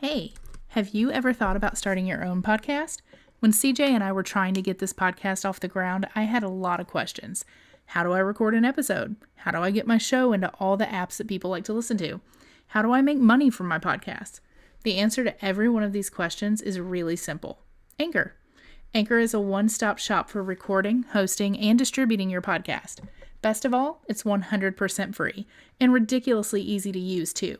Hey, have you ever thought about starting your own podcast? When CJ and I were trying to get this podcast off the ground, I had a lot of questions. How do I record an episode? How do I get my show into all the apps that people like to listen to? How do I make money from my podcast? The answer to every one of these questions is really simple. Anchor. Anchor is a one-stop shop for recording, hosting, and distributing your podcast. Best of all, it's 100% free and ridiculously easy to use too.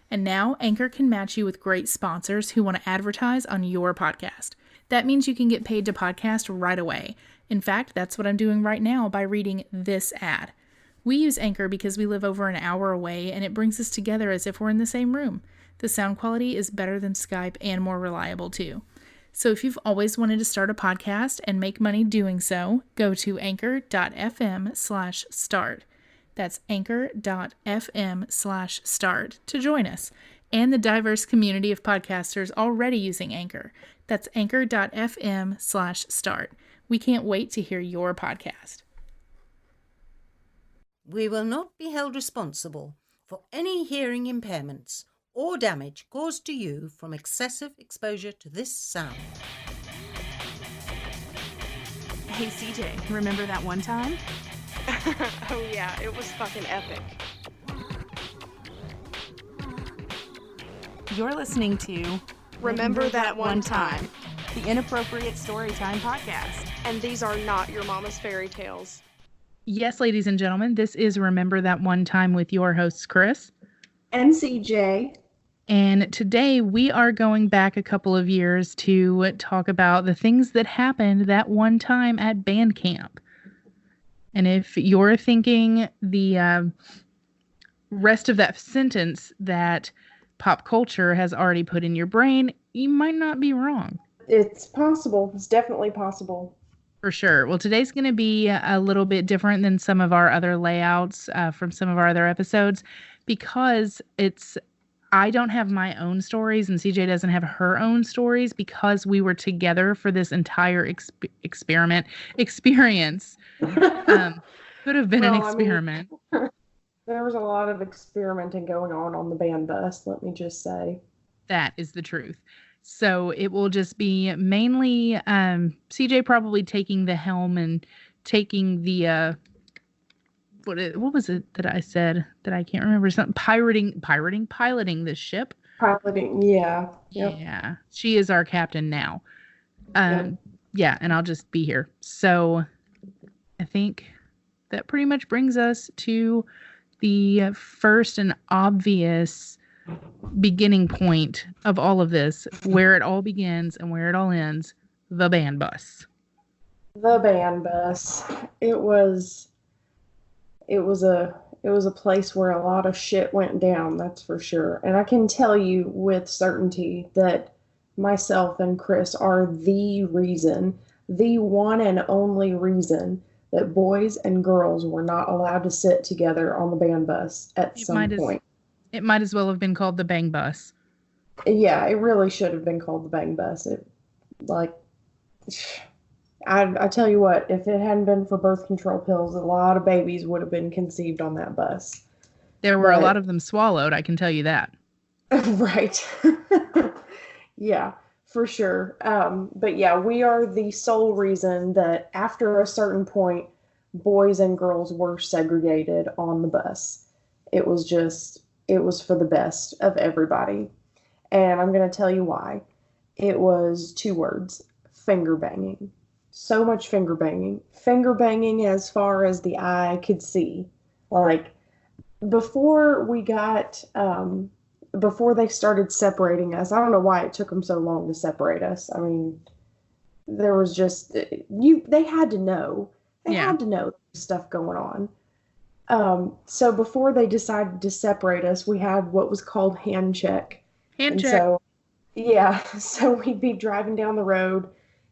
And now Anchor can match you with great sponsors who want to advertise on your podcast. That means you can get paid to podcast right away. In fact, that's what I'm doing right now by reading this ad. We use Anchor because we live over an hour away and it brings us together as if we're in the same room. The sound quality is better than Skype and more reliable too. So if you've always wanted to start a podcast and make money doing so, go to anchor.fm/start. That's anchor.fm/start to join us and the diverse community of podcasters already using Anchor. That's anchor.fm/start. We can't wait to hear your podcast. We will not be held responsible for any hearing impairments or damage caused to you from excessive exposure to this sound. Hey CJ, remember that one time? Oh yeah, it was fucking epic. You're listening to Remember That One Time, the Inappropriate Storytime Podcast. and these are not your mama's fairy tales. Yes, ladies and gentlemen, this is Remember That One Time with your hosts, Chris. And CJ. And today we are going back a couple of years to talk about the things that happened that one time at band camp. And if you're thinking the rest of that sentence that pop culture has already put in your brain, you might not be wrong. It's possible. It's definitely possible. For sure. Well, today's going to be a little bit different than some of our other layouts from some of our other episodes because I don't have my own stories and CJ doesn't have her own stories because we were together for this entire experience. Could have been an experiment. There was a lot of experimenting going on the band bus, let me just say. That is the truth. So it will just be mainly CJ probably taking the helm and taking the what was it that I said that I can't remember? Something piloting this ship. Piloting, yeah. Yep. Yeah. She is our captain now. Yeah, and I'll just be here. So I think that pretty much brings us to the first and obvious beginning point of all of this, where it all begins and where it all ends, the band bus. The band bus. It was a place where a lot of shit went down, that's for sure. And I can tell you with certainty that myself and Chris are the one and only reason that boys and girls were not allowed to sit together on the band bus at some point. It might as well have been called the bang bus. Yeah, it really should have been called the bang bus. I tell you what, if it hadn't been for birth control pills, a lot of babies would have been conceived on that bus. There were a lot of them swallowed, I can tell you that. Right. Yeah, for sure. But yeah, we are the sole reason that after a certain point, boys and girls were segregated on the bus. It was for the best of everybody. And I'm going to tell you why. It was 2 words, finger banging. So much finger banging. Finger banging as far as the eye could see. Like, before they started separating us, I don't know why it took them so long to separate us. I mean, there was just, they had to know. They had to know stuff going on. So before they decided to separate us, we had what was called hand check. So we'd be driving down the road,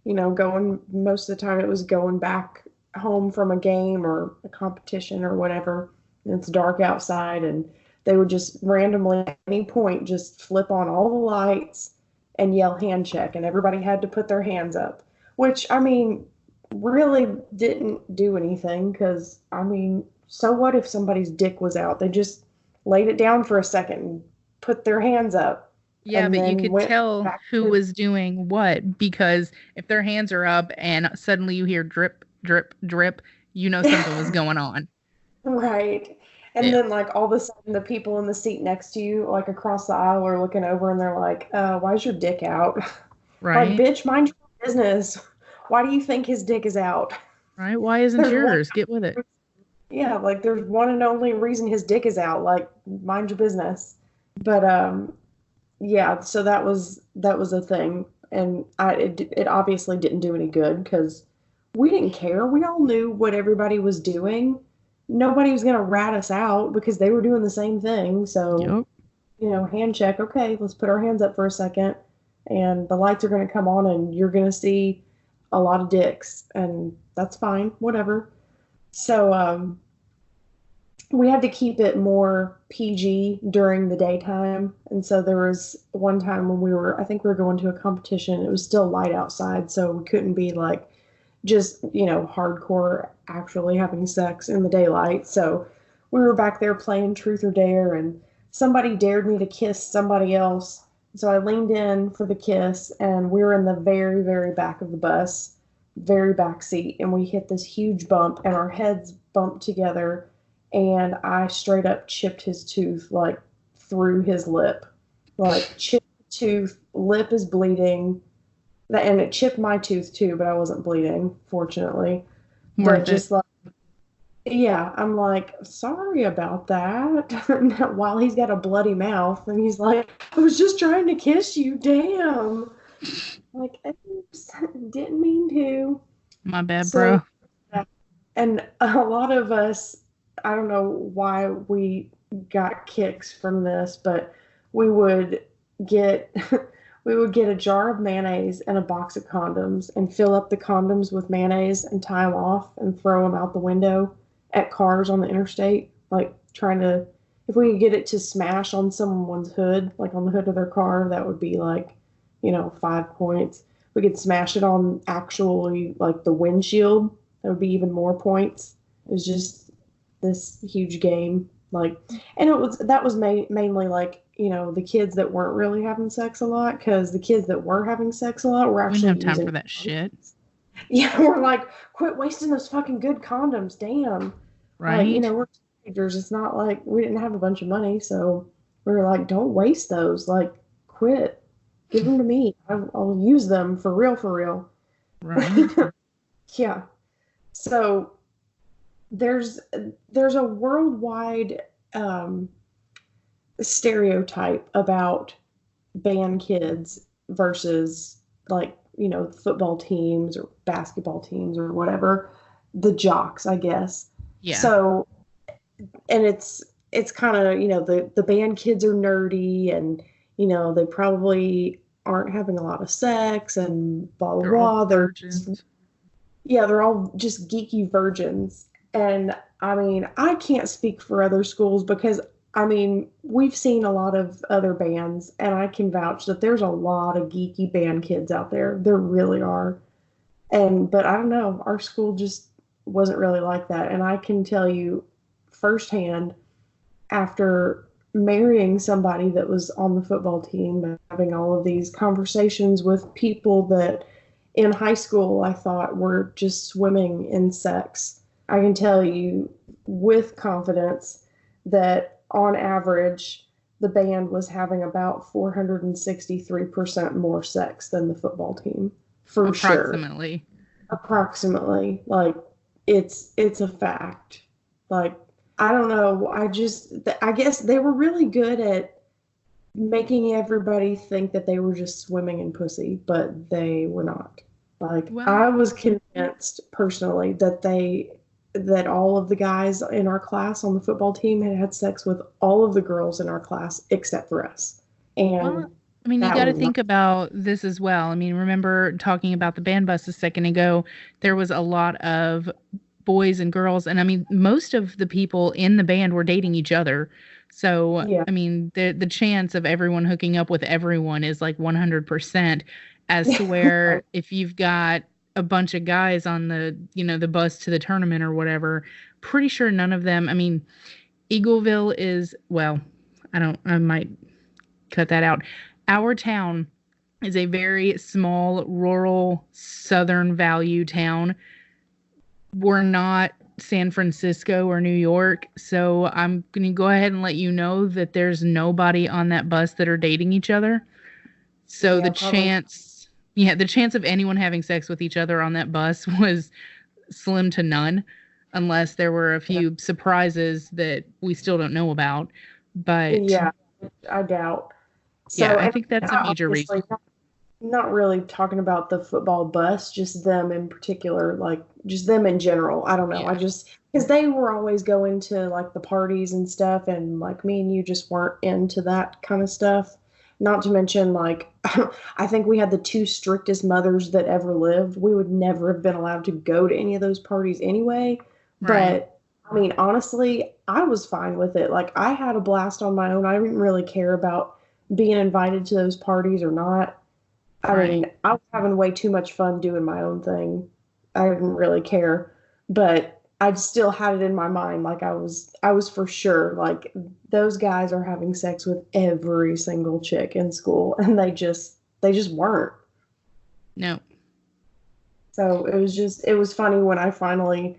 going, most of the time it was going back home from a game or a competition or whatever. And it's dark outside and they would just randomly at any point just flip on all the lights and yell hand check. And everybody had to put their hands up, which, I mean, really didn't do anything because, I mean, so what if somebody's dick was out? They just laid it down for a second and put their hands up. Yeah, and but you then could went tell back who to was doing what because if their hands are up and suddenly you hear drip, drip, drip, you know something was going on. right. And Yeah. then like all of a sudden the people in the seat next to you, like across the aisle, are looking over and they're like, why's your dick out? Like, Right? bitch, mind your business. Why do you think his dick is out? Right? Why isn't There's one yours? Get with it. Yeah, like there's one and only reason his dick is out. Like, mind your business. But yeah, so that was a thing, and it obviously didn't do any good because we didn't care. We all knew what everybody was doing. Nobody was gonna rat us out because they were doing the same thing. So, Yep. hand check. Okay, let's put our hands up for a second, and the lights are gonna come on, and you're gonna see a lot of dicks, and that's fine. Whatever. So, we had to keep it more PG during the daytime. And so there was one time when I think we were going to a competition. It was still light outside, so we couldn't be like just, hardcore actually having sex in the daylight. So we were back there playing truth or dare, and somebody dared me to kiss somebody else. So I leaned in for the kiss, and we were in the very, very back of the bus, very back seat, and we hit this huge bump, and our heads bumped together, and I straight up chipped his tooth like through his lip. Like chipped tooth, lip is bleeding. And it chipped my tooth too, but I wasn't bleeding, fortunately. But Worth it. just like, yeah, I'm like, sorry about that. While he's got a bloody mouth, and he's like, I was just trying to kiss you, damn. Like, oops, didn't mean to. My bad, So, bro. and a lot of us, I don't know why we got kicks from this, but we would get we would get a jar of mayonnaise and a box of condoms and fill up the condoms with mayonnaise and tie them off and throw them out the window at cars on the interstate, like trying to, if we could get it to smash on someone's hood, like on the hood of their car, that would be like, 5 points. We could smash it on actually like the windshield, that would be even more points. It was just this huge game, like, and that was mainly like, the kids that weren't really having sex a lot, because the kids that were having sex a lot were We didn't actually have time using for that shit. Yeah, we're like, quit wasting those fucking good condoms, damn. Like, Right? we're teenagers. It's not like we didn't have a bunch of money, so we were like, don't waste those. Like, quit. Give them to me. I'll use them for real, for real. Right? Yeah. So there's a worldwide stereotype about band kids versus like, football teams or basketball teams or whatever, the jocks, I guess. Yeah. So, and it's kind of, the band kids are nerdy, and, they probably aren't having a lot of sex and blah, blah, They're blah. all They're virgins. yeah, they're all just geeky virgins. And I mean, I can't speak for other schools because I mean, we've seen a lot of other bands, and I can vouch that there's a lot of geeky band kids out there. There really are. But I don't know, our school just wasn't really like that. And I can tell you firsthand, after marrying somebody that was on the football team and having all of these conversations with people that in high school I thought were just swimming in sex, I can tell you with confidence that on average the band was having about 463% more sex than the football team, for sure. Approximately. Like, it's a fact. Like, I don't know. I guess they were really good at making everybody think that they were just swimming in pussy, but they were not. Like, Well, I was convinced personally that all of the guys in our class on the football team had sex with all of the girls in our class except for us. And well, I mean, you got to think about this as well. I mean, remember talking about the band bus a second ago, there was a lot of boys and girls, and I mean, most of the people in the band were dating each other. So, yeah. I mean, the chance of everyone hooking up with everyone is like 100%, as to where if you've got a bunch of guys on the, the bus to the tournament or whatever, pretty sure none of them, I mean, Eagleville is, well, I might cut that out. our town is a very small, rural, Southern value town. We're not San Francisco or New York, so I'm going to go ahead and let you know that there's nobody on that bus that are dating each other. So Yeah, the probably. the chance of anyone having sex with each other on that bus was slim to none, unless there were a few surprises that we still don't know about. But Yeah, I doubt. yeah, So, I and think that's a major obviously, reason. not really talking about the football bus, just them in particular, like just them in general. I don't know. I Yeah. just, because they were always going to like the parties and stuff, and like me and you just weren't into that kind of stuff. Not to mention, like, I think we had the two strictest mothers that ever lived. We would never have been allowed to go to any of those parties anyway. Right. But I mean, honestly, I was fine with it. Like, I had a blast on my own. I didn't really care about being invited to those parties or not. I Right. mean, I was having way too much fun doing my own thing. I didn't really care, but I still had it in my mind. Like I was for sure like those guys are having sex with every single chick in school, and they just weren't. No. So it was funny when I finally,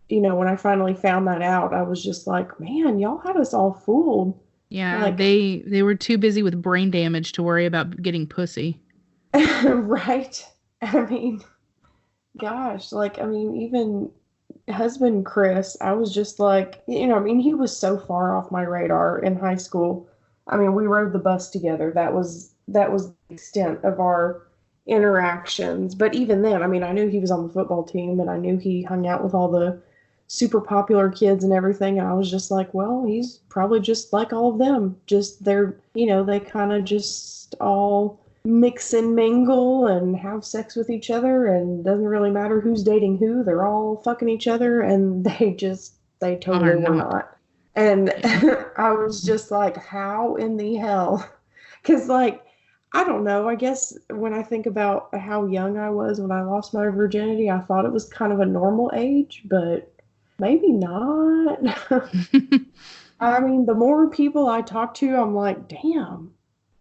when I finally found that out. I was just like, man, y'all had us all fooled. Yeah, Like, they were too busy with brain damage to worry about getting pussy. right? I mean, gosh, like, I mean, even husband Chris, I was just like, I mean, he was so far off my radar in high school. I mean, we rode the bus together. That was the extent of our interactions. But even then, I mean, I knew he was on the football team, and I knew he hung out with all the super popular kids and everything. And I was just like, well, he's probably just like all of them. Just they kind of just all mix and mingle and have sex with each other, and doesn't really matter who's dating who. They're all fucking each other, and they totally Are were not. not. And Yeah. I was just like, how in the hell? Because, like, I don't know. I guess when I think about how young I was when I lost my virginity, I thought it was kind of a normal age, but maybe not. I mean, the more people I talk to, I'm like, damn,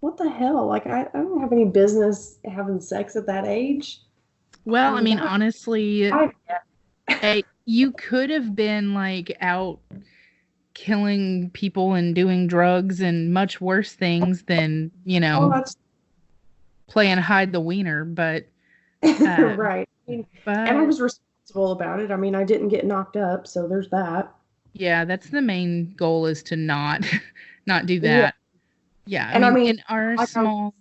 what the hell? Like, I don't have any business having sex at that age. I Well, I mean, mean, honestly, I, you could have been like out killing people and doing drugs and much worse things than, oh, that's playing hide the wiener, uh, right. I mean, and I but was responsible about it. I mean, I didn't get knocked up, so there's that. yeah, that's the main goal, is to not not do Yeah. that. Yeah, I And I mean, mean, in our like small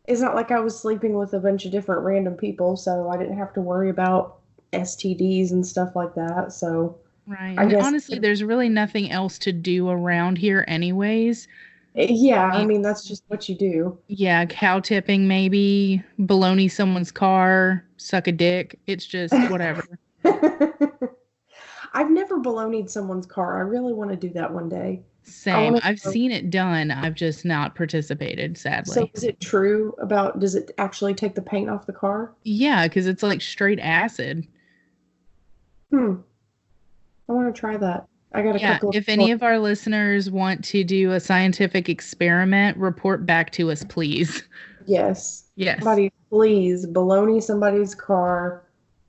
it's not like I was sleeping with a bunch of different random people, so I didn't have to worry about STDs and stuff like that. So right, I and guess, honestly, there's really nothing else to do around here anyways. yeah, I I mean, mean, that's just what you do. yeah, cow tipping maybe, baloney someone's car, suck a dick. It's just whatever. I've never baloneyed someone's car. I really want to do that one day. I Same. want I've to know. seen it done. I've just not participated, So sadly. is it true about, does it actually take the paint off the car? Yeah, because it's like straight acid. Hmm. I want to try that. I got a Yeah, couple of if any of our listeners want to do a scientific experiment, report back to us, please. yes. Yes. Somebody please baloney somebody's car,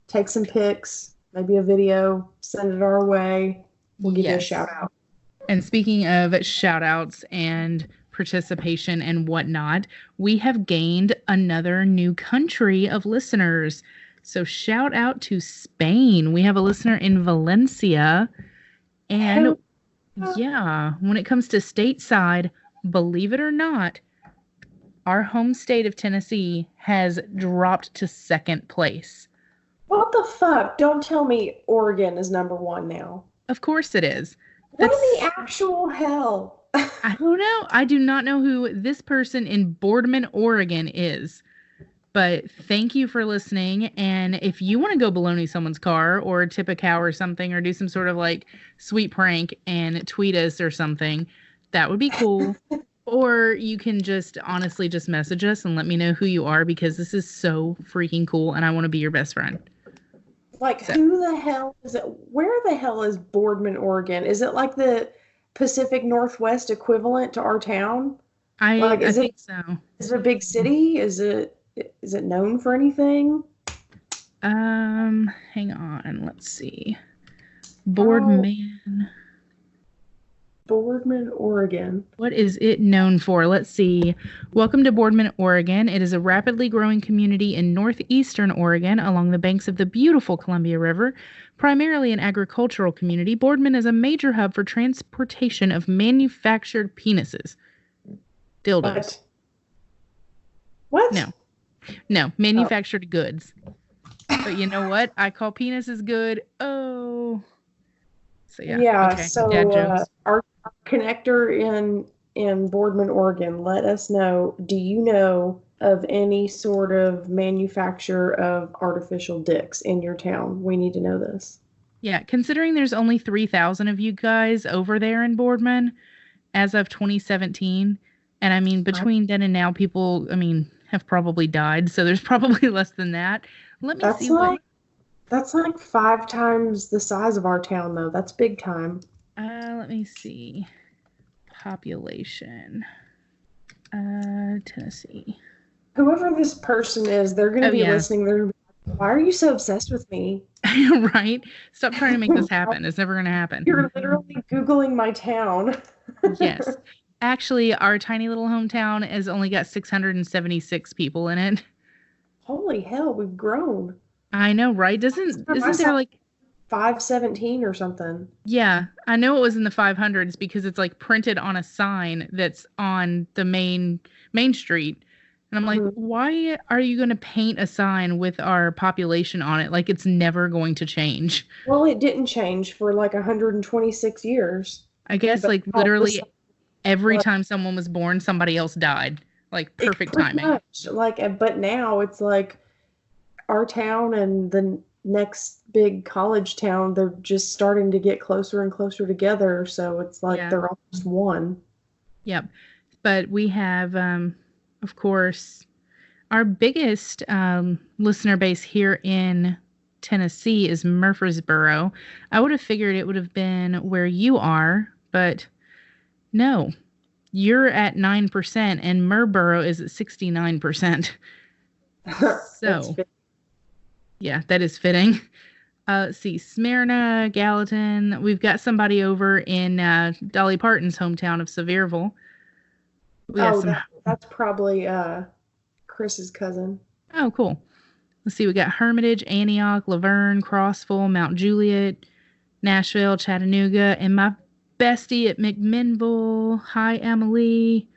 take some pics, maybe a video, send it our way. We'll give you a Yes. shout out. And speaking of shout outs and participation and whatnot, we have gained another new country of listeners. So shout out to Spain. We have a listener in Valencia. And yeah, when it comes to stateside, believe it or not, our home state of Tennessee has dropped to second place. What the fuck? Don't tell me Oregon is number one now. Of course it is. What That's, in the actual hell? I don't know. I do not know who this person in Boardman, Oregon is. But thank you for listening. And if you want to go baloney someone's car or tip a cow or something, or do some sort of like sweet prank and tweet us or something, that would be cool. Or you can just honestly just message us and let me know who you are, because this is so freaking cool and I want to be your best friend. Like, So- who the hell is it? Where the hell is Boardman, Oregon? Is it like the Pacific Northwest equivalent to our town? Like, I think so. is it a big city? Is it known for anything? Hang on. Let's see. How Boardman. Boardman, Oregon. What is it known for? Let's see. Welcome to Boardman, Oregon. It is a rapidly growing community in northeastern Oregon along the banks of the beautiful Columbia River. Primarily an agricultural community, Boardman is a major hub for transportation of manufactured penises. Dildos. What? No, manufactured goods. But you know what? I call penises good. Oh. So yeah. Yeah, Okay. so Dad jokes. our connector in Boardman, Oregon, let us know, do you know of any sort of manufacturer of artificial dicks in your town? We need to know this. Yeah, considering there's only 3,000 of you guys over there in Boardman as of 2017, and I mean, between then and now, people, I mean, have probably died, so there's probably less than that. Let me see what... That's like 5 times the size of our town, though. That's big time. Let me see. Population. Tennessee. Whoever this person is, they're going to be yeah. listening. They're gonna be like, why are you so obsessed with me? Right? Stop trying to make this happen. It's never going to happen. You're literally Googling my town. Yes. Actually, our tiny little hometown has only got 676 people in it. Holy hell, we've grown. I know, right? Isn't there like 517 or something? Yeah, I know it was in the 500s because it's like printed on a sign that's on the main street. And I'm like, why are you going to paint a sign with our population on it? Like it's never going to change. Well, it didn't change for like 126 years. I guess like literally every time someone was born, somebody else died. Like perfect timing. Much. Like, but now it's like our town and the next big college town, they're just starting to get closer and closer together. So it's like they're almost one. Yep. But we have, of course, our biggest listener base here in Tennessee is Murfreesboro. I would have figured it would have been where you are, but no. You're at 9% and Murboro is at 69%. So, yeah, that is fitting. Let's see, Smyrna, Gallatin. We've got somebody over in Dolly Parton's hometown of Sevierville. That's probably Chris's cousin. Oh, cool. Let's see, we got Hermitage, Antioch, Laverne, Crossville, Mount Juliet, Nashville, Chattanooga, and my bestie at McMinnville. Hi, Emily.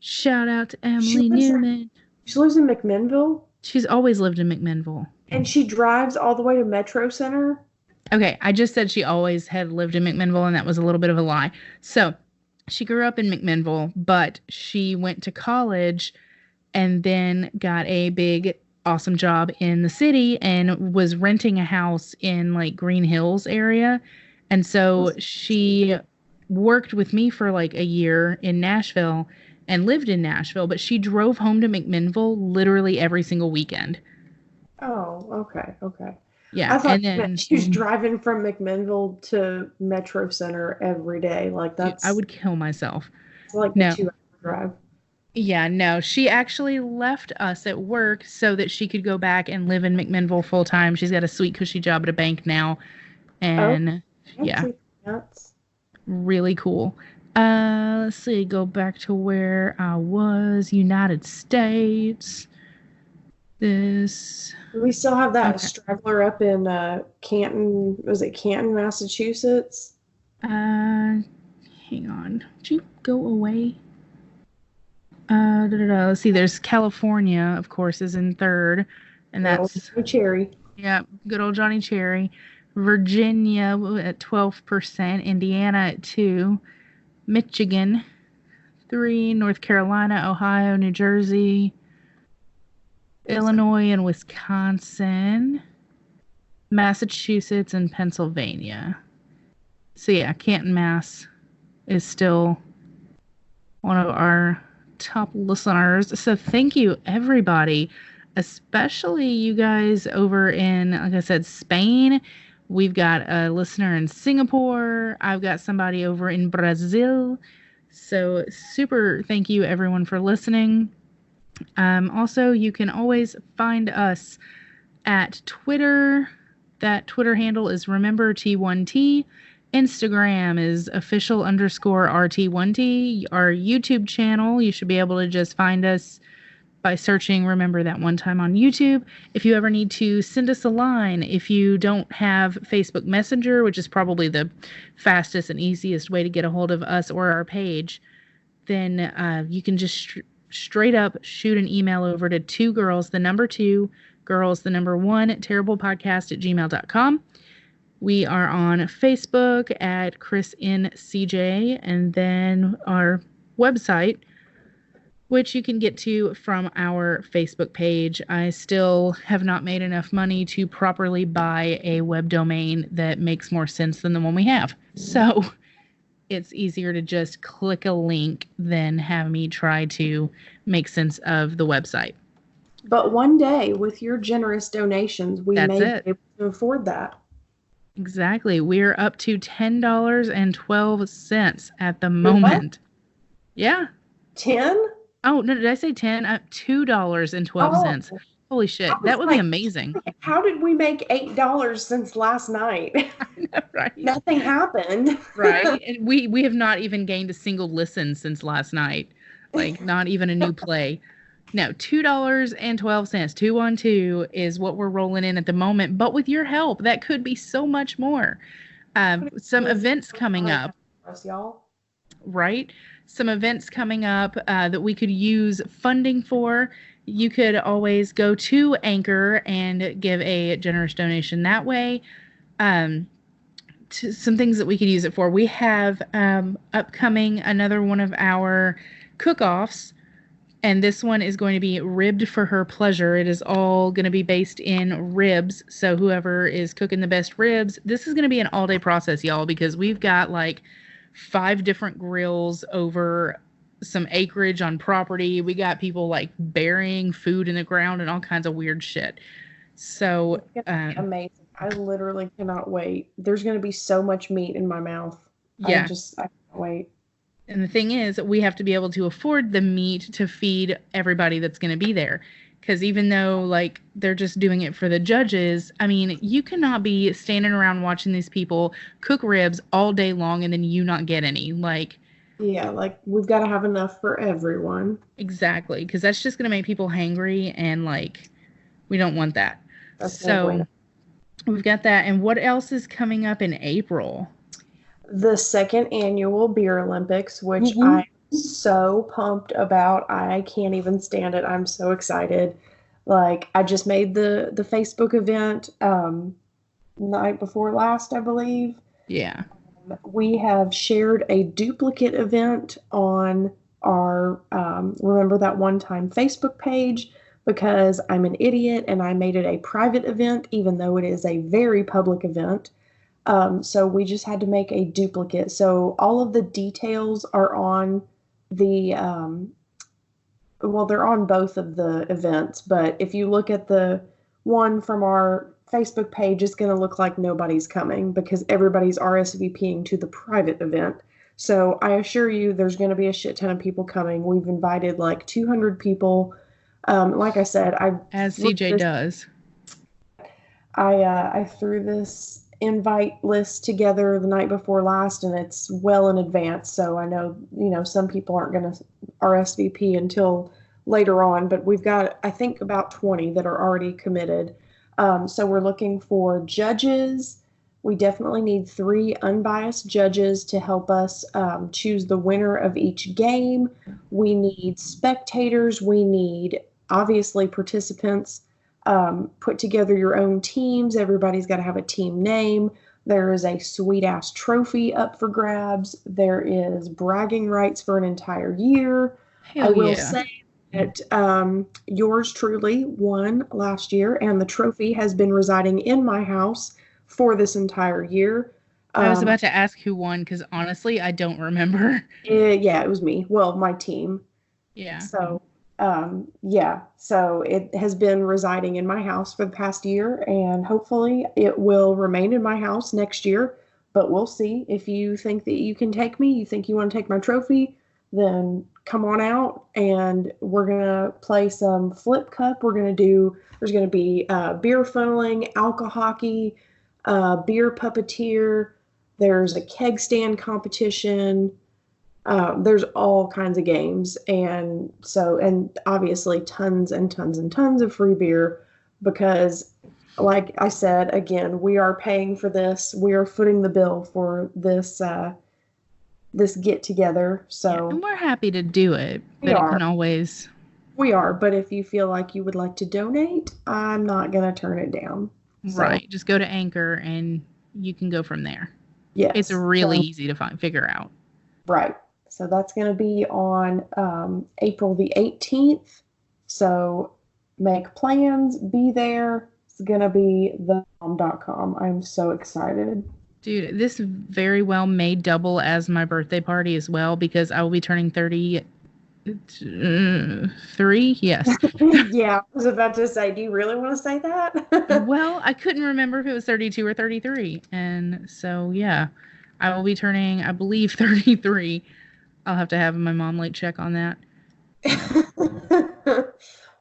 Shout out to Emily Newman. She lives in McMinnville? She's always lived in McMinnville. And she drives all the way to Metro Center? Okay, I just said she always had lived in McMinnville, and that was a little bit of a lie. So, she grew up in McMinnville, but she went to college and then got a big, awesome job in the city and was renting a house in, like, Green Hills area. And so she worked with me for like a year in Nashville and lived in Nashville, but she drove home to McMinnville literally every single weekend. Oh, okay. Yeah. I thought she was driving from McMinnville to Metro Center every day. Like that's... I would kill myself. It's like a 2-hour drive. Yeah, no. She actually left us at work so that she could go back and live in McMinnville full time. She's got a sweet cushy job at a bank now. And... yeah. Really cool. Let's see. Go back to where I was. United States. This. We still have that straggler up in Canton. Was it Canton, Massachusetts? Hang on. Did you go away? Let's see. There's California, of course, is in third. And that's Johnny Cherry. Yeah, good old Johnny Cherry. Virginia at 12%, Indiana at 2%, Michigan 3%, North Carolina, Ohio, New Jersey, Illinois, and Wisconsin, Massachusetts, and Pennsylvania. So yeah, Canton, Mass is still one of our top listeners. So thank you, everybody, especially you guys over in, like I said, Spain. We've got a listener in Singapore. I've got somebody over in Brazil. So super thank you everyone for listening. Also, you can always find us at Twitter. That Twitter handle is RememberT1T. Instagram is official_RT1T. Our YouTube channel, you should be able to just find us by searching Remember That One Time on YouTube. If you ever need to send us a line, if you don't have Facebook Messenger, which is probably the fastest and easiest way to get a hold of us or our page, then you can just straight up shoot an email over to 2girls, the number 2, girls, the number 1, terriblepodcast@gmail.com. We are on Facebook at Chris N. CJ, and then our website, which you can get to from our Facebook page. I still have not made enough money to properly buy a web domain that makes more sense than the one we have. So it's easier to just click a link than have me try to make sense of the website. But one day, with your generous donations, we may be able to afford that. Exactly. We're up to $10.12 at the moment. Yeah. 10? Oh, no, did I say 10? $2.12. Oh, holy shit. That would be amazing. How did we make $8 since last night? I know, right? Nothing happened. Right. And we have not even gained a single listen since last night. Like, not even a new play. No, $2.12, 212 is what we're rolling in at the moment. But with your help, that could be so much more. Some events coming up. Y'all. Right? Some events coming up that we could use funding for. You could always go to Anchor and give a generous donation that way. To some things that we could use it for. We have upcoming another one of our cook-offs. And this one is going to be Ribbed for Her Pleasure. It is all going to be based in ribs. So whoever is cooking the best ribs, this is going to be an all-day process, y'all, because we've got like 5 different grills over some acreage on property. We got people like burying food in the ground and all kinds of weird shit. So amazing. I literally cannot wait. There's going to be so much meat in my mouth. Yeah. I can't wait. And the thing is, we have to be able to afford the meat to feed everybody that's going to be there. Because even though, like, they're just doing it for the judges, I mean, you cannot be standing around watching these people cook ribs all day long and then you not get any. Like, yeah, like, we've got to have enough for everyone. Exactly. Because that's just going to make people hangry, and, like, we don't want that. So, we've got that. And what else is coming up in April? The 2nd annual Beer Olympics, which I'm so pumped about. I can't even stand it. I'm so excited. Like, I just made the Facebook event night before last, I believe. Yeah. We have shared a duplicate event on our Remember That One Time Facebook page because I'm an idiot and I made it a private event, even though it is a very public event. So we just had to make a duplicate. So all of the details are on the, they're on both of the events, but if you look at the one from our Facebook page, it's going to look like nobody's coming because everybody's RSVPing to the private event. So I assure you there's going to be a shit ton of people coming. We've invited like 200 people. Like I said, as CJ does. I threw this invite list together the night before last, and it's well in advance. So I know, some people aren't going to RSVP until later on, but we've got, I think, about 20 that are already committed. So we're looking for judges. We definitely need 3 unbiased judges to help us choose the winner of each game. We need spectators. We need, obviously, participants. Put together your own teams. Everybody's got to have a team name. There is a sweet ass trophy up for grabs. There is bragging rights for an entire year. Hell I will yeah. say that yours truly won last year, and the trophy has been residing in my house for this entire year. I was about to ask who won because honestly, I don't remember. Yeah, it was me. Well, my team. Yeah. So. So it has been residing in my house for the past year, and hopefully it will remain in my house next year, but we'll see. If you think that you can take me, you think you want to take my trophy, then come on out and we're going to play some flip cup. There's going to be beer funneling, alcohol hockey, beer puppeteer. There's a keg stand competition. There's all kinds of games. And obviously tons and tons and tons of free beer because, like I said, again, we are paying for this. We are footing the bill for this this get together. So and we're happy to do it. We are. We are, but if you feel like you would like to donate, I'm not going to turn it down. Right. Just go to Anchor and you can go from there. Yes. It's really easy to figure out. Right. So that's going to be on April the 18th. So make plans, be there. It's going to be themom.com. I'm so excited. Dude, this very well may double as my birthday party as well because I will be turning 33. Yes. Yeah, I was about to say, do you really want to say that? Well, I couldn't remember if it was 32 or 33. And so, yeah, I will be turning, I believe, 33. I'll have to have my mom like check on that.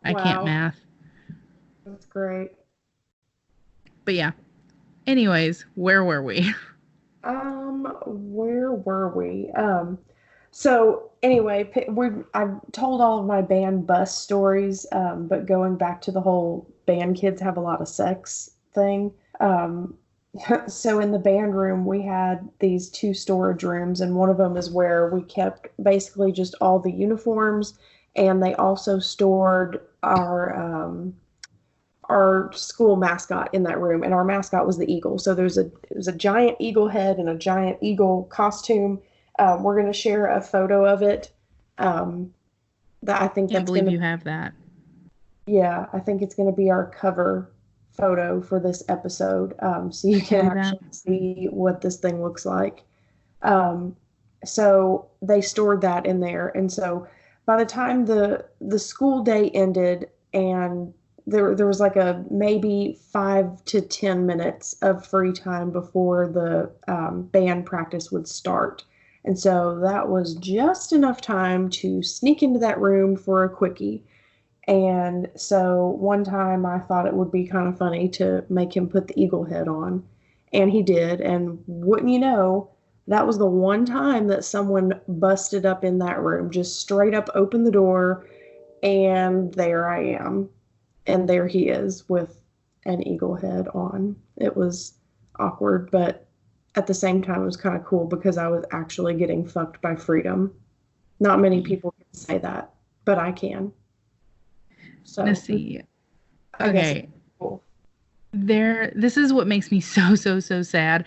I can't math. That's great. But yeah. Anyways, where were we? Where were we? So anyway, I've told all of my band bus stories, but going back to the whole band kids have a lot of sex thing. So in the band room, we had these 2 storage rooms, and one of them is where we kept basically just all the uniforms, and they also stored our school mascot in that room, and our mascot was the eagle. So there's a giant eagle head and a giant eagle costume. We're going to share a photo of it. That I think Can't believe you have that. Yeah, I think it's going to be our cover photo for this episode, so you can actually see what this thing looks like. So they stored that in there, and so by the time the school day ended and there was like a maybe 5 to 10 minutes of free time before the band practice would start. And so that was just enough time to sneak into that room for a quickie. And so one time I thought it would be kind of funny to make him put the eagle head on. And he did. And wouldn't you know, that was the one time that someone busted up in that room, just straight up opened the door, and there I am. And there he is with an eagle head on. It was awkward, but at the same time, it was kind of cool because I was actually getting fucked by freedom. Not many people can say that, but I can. So let's see. Okay. Cool. This is what makes me so sad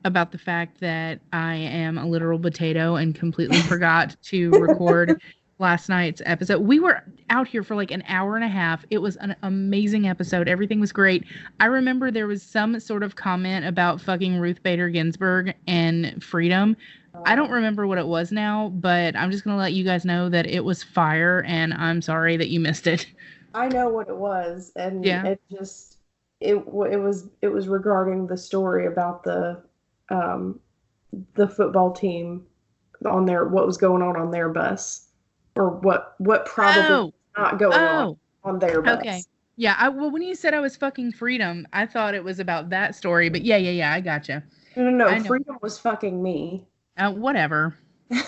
about the fact that I am a literal potato and completely forgot to record last night's episode. We were out here for like an hour and a half. It was an amazing episode. Everything was great. I remember there was some sort of comment about fucking Ruth Bader Ginsburg and freedom. I don't remember what it was now, but I'm just going to let you guys know that it was fire, and I'm sorry that you missed it. I know what it was, and yeah. it was regarding the story about the football team on what was going on their bus. Or what probably not going on their bus. Okay. Yeah. Well, when you said I was fucking freedom, I thought it was about that story. But yeah. I gotcha. No. Freedom was fucking me. Whatever.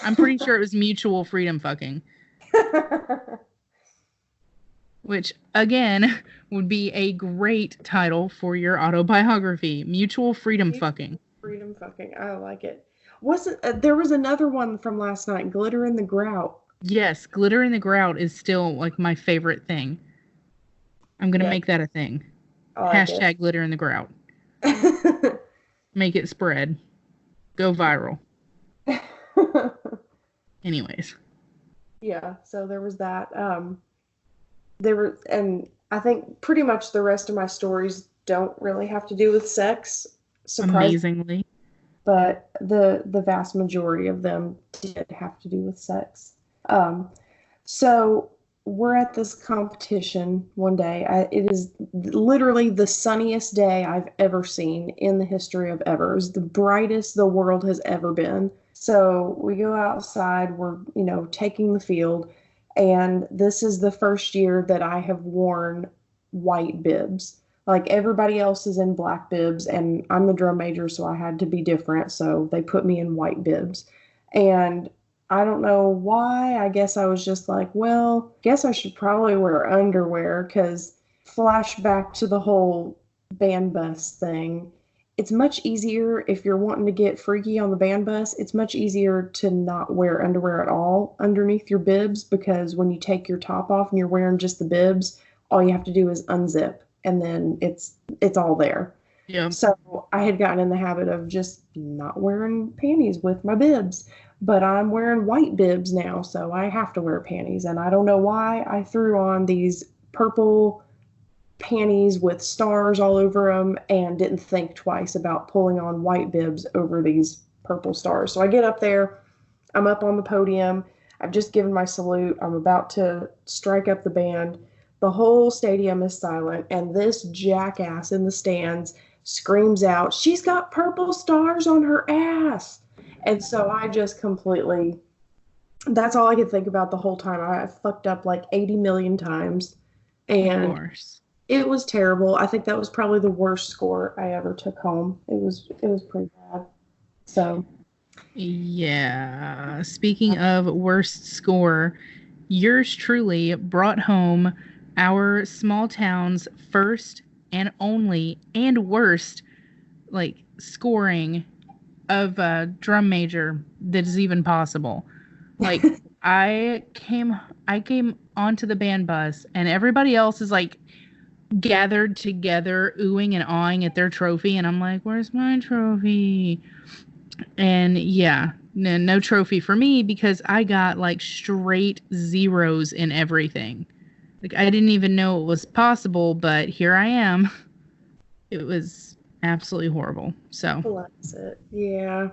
I'm pretty sure it was mutual freedom fucking. Which, again, would be a great title for your autobiography. Mutual freedom fucking. Freedom fucking. I like it. There was another one from last night, Glitter in the Grout. Yes, Glitter in the Grout is still like my favorite thing. I'm going to make that a thing. Hashtag Glitter in the Grout. Make it spread. Go viral. Anyways. Yeah, so there was that. And I think pretty much the rest of my stories don't really have to do with sex. Amazingly. But the vast majority of them did have to do with sex. So we're at this competition one day. It is literally the sunniest day I've ever seen in the history of ever. It was the brightest the world has ever been. So we go outside, we're, taking the field, and this is the first year that I have worn white bibs. Like everybody else is in black bibs, and I'm the drum major, so I had to be different. So they put me in white bibs. And I don't know why. I guess I was just like, well, guess I should probably wear underwear, because flashback to the whole band bus thing. It's much easier if you're wanting to get freaky on the band bus. It's much easier to not wear underwear at all underneath your bibs, because when you take your top off and you're wearing just the bibs, all you have to do is unzip, and then it's all there. Yeah. So I had gotten in the habit of just not wearing panties with my bibs, but I'm wearing white bibs now, so I have to wear panties. And I don't know why I threw on these purple panties with stars all over them and didn't think twice about pulling on white bibs over these purple stars. So I get up there, I'm up on the podium, I've just given my salute, I'm about to strike up the band. The whole stadium is silent, and this jackass in the stands screams out, "She's got purple stars on her ass." And so I just completely, that's all I could think about the whole time. I fucked up like 80 million times. And Of course. it was terrible. I think that was probably the worst score I ever took home. It was pretty bad. So Yeah. Speaking of worst score, yours truly brought home our small town's first and only and worst scoring of a drum major that is even possible. Like I came onto the band bus, and everybody else is gathered together, oohing and awing at their trophy, and I'm like, "Where's my trophy?" And yeah, no trophy for me, because I got straight zeros in everything. I didn't even know it was possible, but here I am. It was absolutely horrible. So bless it. Yeah.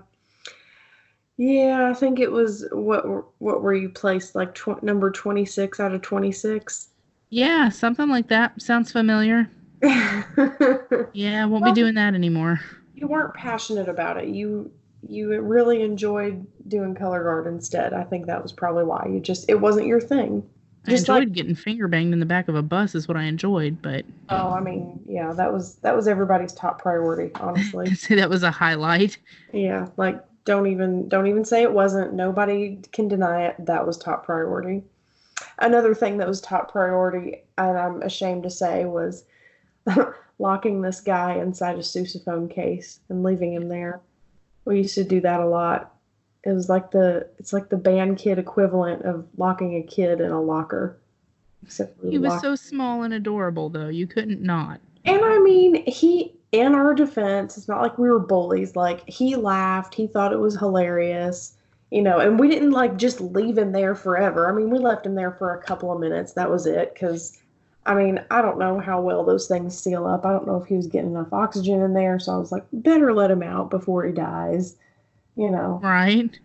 Yeah, I think it was, what were you placed, number 26 out of 26? yeah, something like that. Sounds familiar. Yeah, I won't be doing that anymore. You weren't passionate about it. You really enjoyed doing color guard instead. I think that was probably why. It wasn't your thing. I enjoyed getting finger banged in the back of a bus is what I enjoyed, but oh, I mean, yeah, that was everybody's top priority, honestly. see, that was a highlight. Yeah, don't even say it wasn't. Nobody can deny it. That was top priority. Another thing that was top priority, and I'm ashamed to say, was locking this guy inside a sousaphone case and leaving him there. We used to do that a lot. It was it's like the band kid equivalent of locking a kid in a locker. Except he was so small and adorable, though. You couldn't not. And I mean, in our defense, it's not like we were bullies. He laughed. He thought it was hilarious. And we didn't just leave him there forever. I mean, we left him there for a couple of minutes. That was it. Because, I mean, I don't know how well those things seal up. I don't know if he was getting enough oxygen in there. So I was like, better let him out before he dies. Right.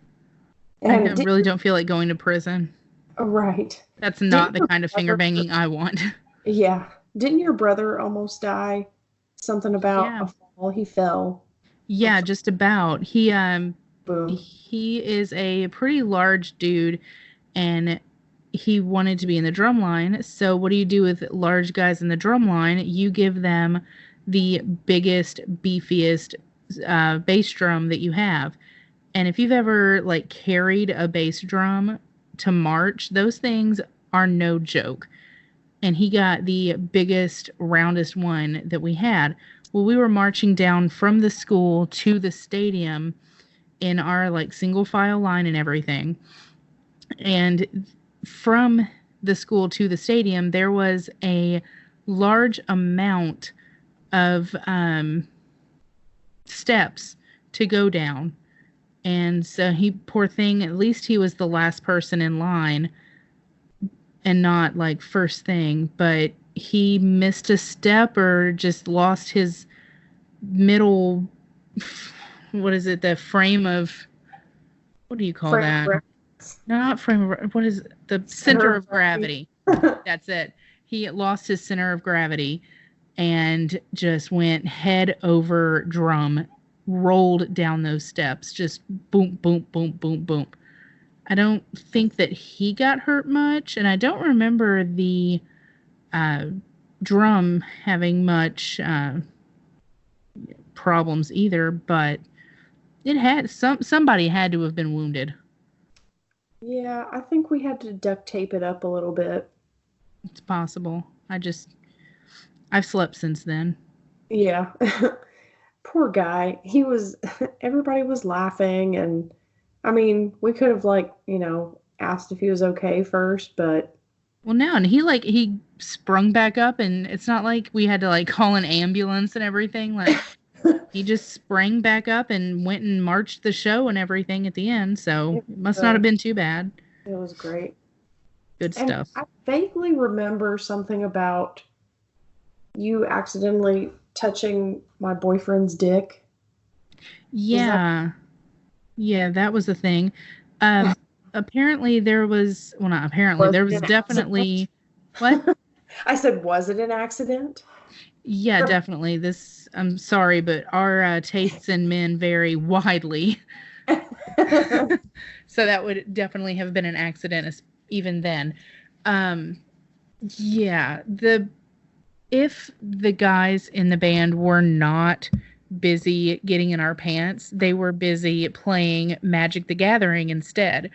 And I really don't feel like going to prison. Right. That's not the kind of finger banging I want. Yeah. Didn't your brother almost die? Something about a fall. He fell. Yeah, just about. He Boom. He is a pretty large dude, and he wanted to be in the drum line. So what do you do with large guys in the drum line? You give them the biggest, beefiest bass drum that you have. And if you've ever carried a bass drum to march, those things are no joke. And he got the biggest, roundest one that we had. Well, we were marching down from the school to the stadium in our single file line and everything. And from the school to the stadium, there was a large amount of steps to go down. And so poor thing, at least he was the last person in line and not first thing, but he missed a step or just lost his middle, what is it, the frame of, what do you call that? Not frame of, what is it? The center of gravity. That's it. He lost his center of gravity and just went head over drum rolled down those steps, just boom, boom, boom, boom, boom. I don't think that he got hurt much, and I don't remember the drum having much problems either, but it had somebody had to have been wounded. Yeah, I think we had to duct tape it up a little bit. It's possible. I've slept since then. Yeah. Poor guy. Everybody was laughing, and I mean, we could have asked if he was okay first, but well, no, and he sprung back up, and it's not like we had to call an ambulance and everything. He just sprang back up and went and marched the show and everything at the end, so it must not have been too bad. It was great. Good stuff. I vaguely remember something about you accidentally touching my boyfriend's dick. Yeah. Yeah, that was the thing. Apparently there was, well, not apparently, there was definitely, what? I said, was it an accident? Yeah, definitely. I'm sorry, but our tastes in men vary widely. So that would definitely have been an accident even then. Yeah, if the guys in the band were not busy getting in our pants, they were busy playing Magic the Gathering instead.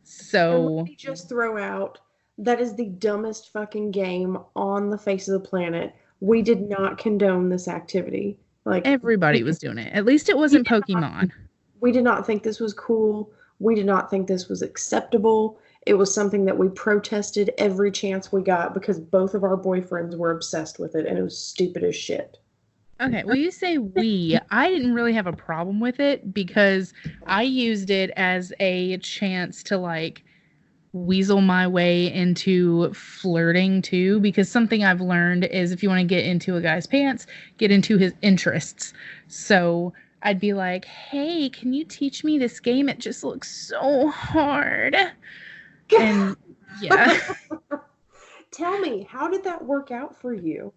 So let me just throw out, that is the dumbest fucking game on the face of the planet. We did not condone this activity. Everybody was doing it. At least it wasn't Pokemon. We did not think this was cool. We did not think this was acceptable. It was something that we protested every chance we got because both of our boyfriends were obsessed with it, and it was stupid as shit. Okay, well, you say we. I didn't really have a problem with it because I used it as a chance to weasel my way into flirting too, because something I've learned is if you want to get into a guy's pants, get into his interests. So I'd be like, hey, can you teach me this game? It just looks so hard. And yeah. Tell me, how did that work out for you?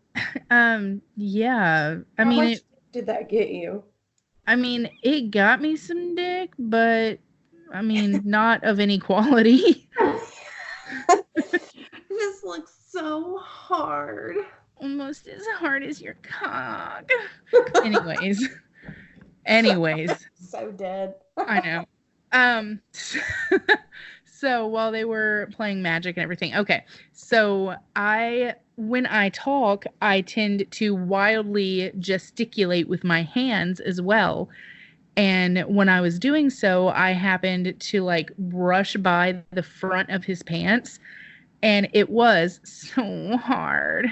Yeah. How much did that get you? I mean, it got me some dick, but I mean, not of any quality. This looks so hard. Almost as hard as your cock. Anyways. So dead. I know. So while they were playing Magic and everything, okay. So when I talk, I tend to wildly gesticulate with my hands as well. And when I was doing so, I happened to brush by the front of his pants, and it was so hard.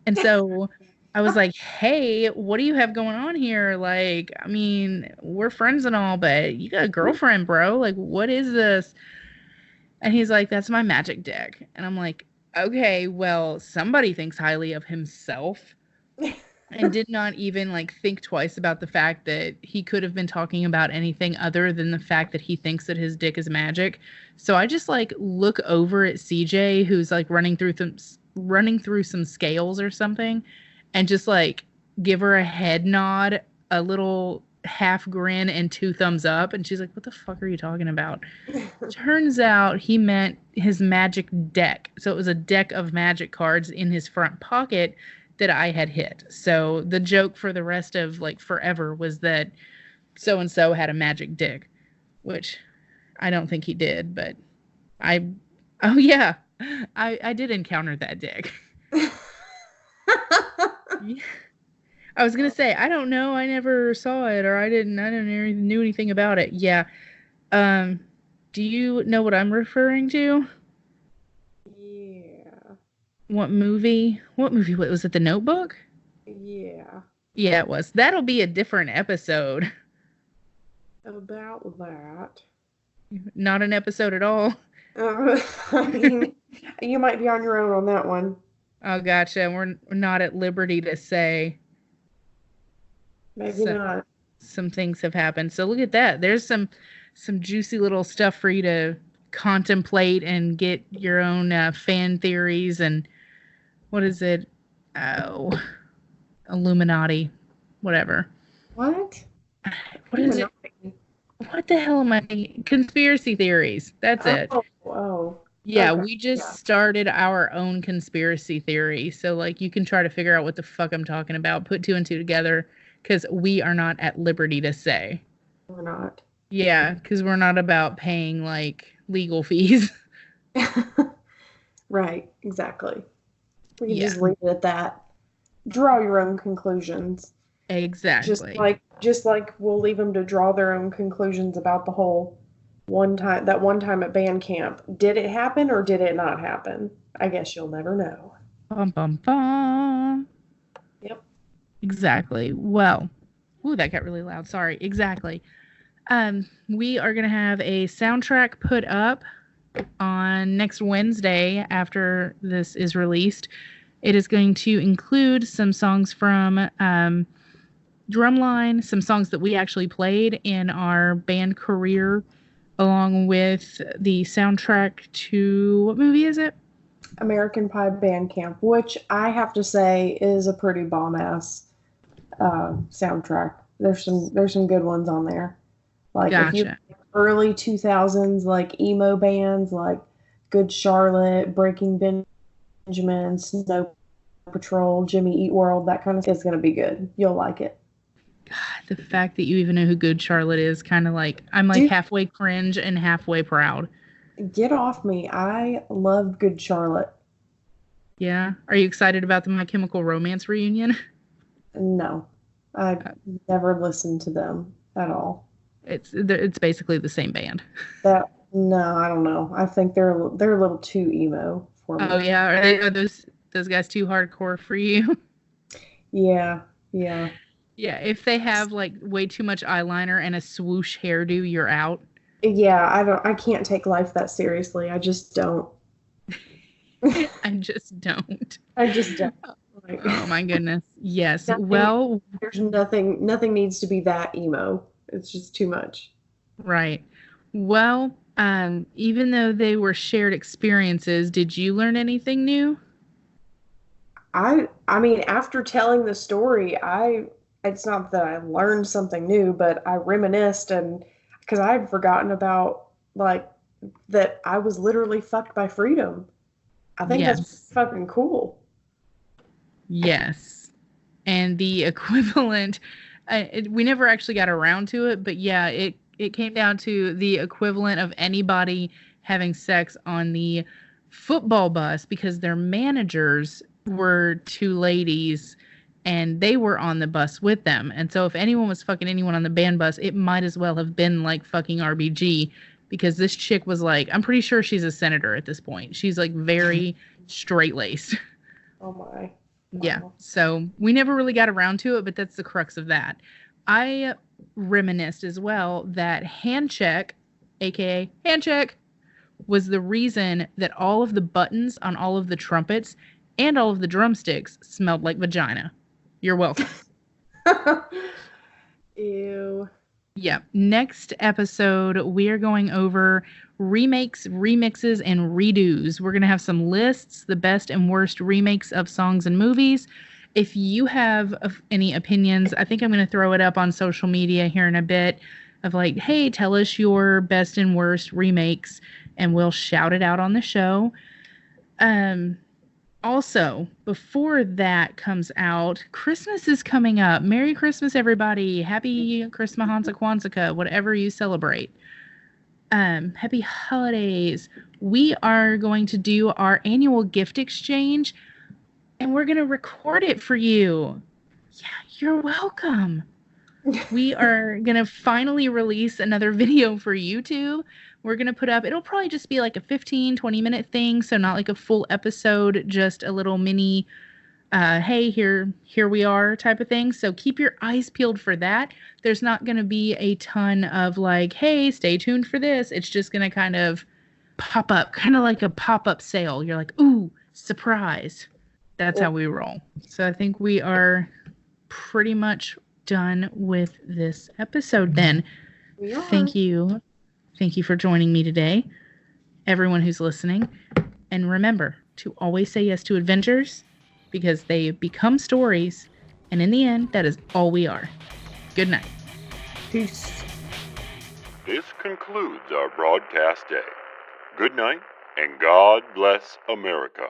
And so I was like, hey, what do you have going on here? I mean, we're friends and all, but you got a girlfriend, bro. What is this? And he's like, that's my magic deck. And I'm like, okay, well, somebody thinks highly of himself. And did not even think twice about the fact that he could have been talking about anything other than the fact that he thinks that his dick is magic. So I just look over at CJ, who's running through some scales or something, and just give her a head nod, a little half grin, and 2 thumbs up. And she's like, what the fuck are you talking about? Turns out he meant his magic deck. So it was a deck of magic cards in his front pocket that I had hit. So the joke for the rest of forever was that so-and-so had a magic dick, which I don't think he did, but I did encounter that dick. I was going to say, I don't know. I never saw it, or I didn't knew anything about it. Yeah. Do you know what I'm referring to? Yeah. What movie? What was it? The Notebook? Yeah. Yeah, it was. That'll be a different episode. About that. Not an episode at all. I mean, you might be on your own on that one. Oh, gotcha. We're not at liberty to say. Maybe not. Some things have happened. So look at that. There's some juicy little stuff for you to contemplate and get your own fan theories and what is it? Oh, Illuminati, whatever. What? What is it? What the hell am I thinking? Conspiracy theories. That's it. Oh. Yeah, Okay. we just started our own conspiracy theory. So, like, you can try to figure out what the fuck I'm talking about, put 2 and 2 together, because we are not at liberty to say. We're not. Yeah, because we're not about paying, like, legal fees. Right, exactly. We can Yeah. just leave it at that. Draw your own conclusions. Exactly. Just like we'll leave them to draw their own conclusions about the whole one time at band camp. Did it happen or did it not happen? I guess you'll never know. Bum, bum, bum. Yep. Exactly. Well, ooh, that got really loud. Sorry. Exactly. We are going to have a soundtrack put up on next Wednesday after this is released. It is going to include some songs from Drumline, some songs that we actually played in our band career, along with the soundtrack to, what movie is it? American Pie Band Camp, which I have to say is a pretty bomb-ass soundtrack. There's some good ones on there. Like if you Gotcha. early 2000s like emo bands like Good Charlotte, Breaking Benjamin, Snow Patrol, Jimmy Eat World, that kind of stuff is going to be good. You'll like it. God, the fact that you even know who Good Charlotte is, kind of like, I'm like Dude. halfway cringe and halfway proud. Get off me. I love Good Charlotte. Yeah. Are you excited about the My Chemical Romance reunion? No, I never listened to them at all. It's basically the same band. No, I don't know. I think they're a little too emo for me. Oh yeah, are those guys too hardcore for you? Yeah. Yeah, if they have like way too much eyeliner and a swoosh hairdo, you're out. Yeah, I can't take life that seriously. I just don't. I just don't. I just don't. Like, Oh my goodness. Yes. Nothing- Well, there's nothing needs to be that emo. It's just too much. right. Well, even though they were shared experiences, did you learn anything new? I mean, after telling the story, it's not that I learned something new, but I reminisced, and because I had forgotten about like that I was literally fucked by Freedom. I think Yes. that's fucking cool. Yes. And the equivalent, we never actually got around to it, but yeah, it came down to the equivalent of anybody having sex on the football bus because their managers were 2 ladies and they were on the bus with them. And so if anyone was fucking anyone on the band bus, it might as well have been like fucking RBG, because this chick was like, I'm pretty sure she's a senator at this point. She's like very straight-laced. Oh my. Yeah. Wow. So we never really got around to it, but that's the crux of that. I reminisced as well that Handcheck, aka Handcheck, was the reason that all of the buttons on all of the trumpets and all of the drumsticks smelled like vagina. You're welcome. Ew. Yeah. Next episode, we are going over remakes, remixes, and redos. We're going to have some lists, the best and worst remakes of songs and movies. If you have any opinions, I think I'm going to throw it up on social media here in a bit of like, hey, tell us your best and worst remakes, and we'll shout it out on the show. Also, before that comes out, Christmas is coming up. Merry Christmas, everybody. Happy Christmas, Hanukkah, Kwanzaa, whatever you celebrate. Happy holidays. We are going to do our annual gift exchange, and we're going to record it for you. Yeah, you're welcome. We are going to finally release another video for YouTube. We're going to put up, it'll probably just be like a 15, 20-minute thing, so not like a full episode, just a little mini, hey, here we are type of thing. So keep your eyes peeled for that. There's not going to be a ton of like, hey, stay tuned for this. It's just going to kind of pop up, kind of like a pop-up sale. You're like, ooh, surprise. That's how we roll. So I think we are pretty much done with this episode then. We are. Thank you. Thank you for joining me today, everyone who's listening. And remember to always say yes to adventures, because they become stories. And in the end, that is all we are. Good night. Peace. This concludes our broadcast day. Good night, and God bless America.